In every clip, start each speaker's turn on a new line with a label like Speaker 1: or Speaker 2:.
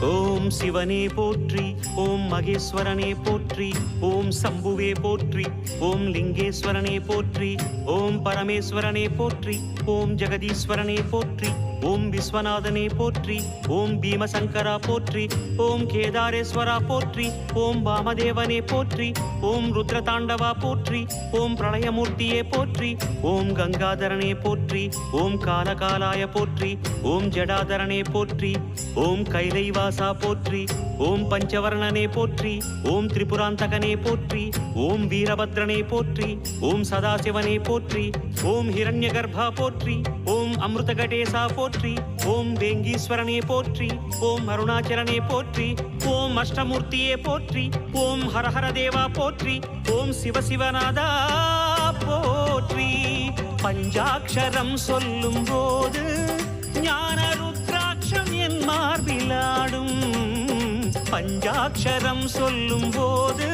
Speaker 1: ஓம் சிவனே போற்றி, ஓம் மகேஸ்வரனே போற்றி, ஓம் சம்புவே போற்றி, ஓம் லிங்கேஸ்வரனே போற்றி, ஓம் பரமேஸ்வரனே போற்றி, ஓம் ஜெகதீஸ்வரனே போற்றி, ஓம் விஸ்வநாதனே போற்றி, ஓம் பீமசங்கரா போற்றி, ஓம் கேதாரேஸ்வரா போற்றி, ஓம் வாமதேவனே போற்றி, ஓம் ருத்ரதாண்டவா போற்றி, ஓம் பிரளயமூர்த்தியே போற்றி, ஓம் கங்காதரனே போற்றி, ஓம் காலகாலாய போற்றி, ஓம் ஜடாதரனே போற்றி, ஓம் கைலைவாசா போற்றி, ஓம் பஞ்சவர்ணனே போற்றி, ஓம் திரிபுராந்தகனே போற்றி, ஓம் வீரபத்ரனே போற்றி, ஓம் சதாசிவனே போற்றி, ஓம் ஹிரண்யகர்பா போற்றி, ஓம் அமிர்தகடேசா போற்றி, ஓம் வேங்கீஸ்வரனே போற்றி, ஓம் அருணாச்சலனே போற்றி, ஓம் அஷ்டமூர்த்தியே போற்றி, ஓம் ஹரஹர தேவா போற்றி, ஓம் சிவசிவநாதா போற்றி. பஞ்சாட்சரம் சொல்லும் போது ஞான ருத்ராட்சம் என் மார்பிலாடும். பஞ்சாட்சரம் சொல்லும் போது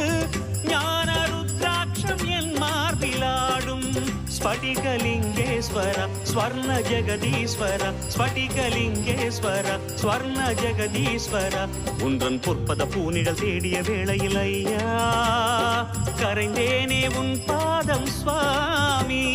Speaker 1: ஞான ருத்ராட்சம் என் மார்பிலாடும். ஸ்படிகலிங்கேஸ்வர ஸ்வர்ண ஜெகதீஸ்வர, ஸ்படிகலிங்கேஸ்வர ஸ்வர்ண ஜெகதீஸ்வர. உன்றன் பொற்பத பூனிடல் தேடிய வேளையில் ஐயா கரைந்தேனே உன் பாதம் சுவாமி.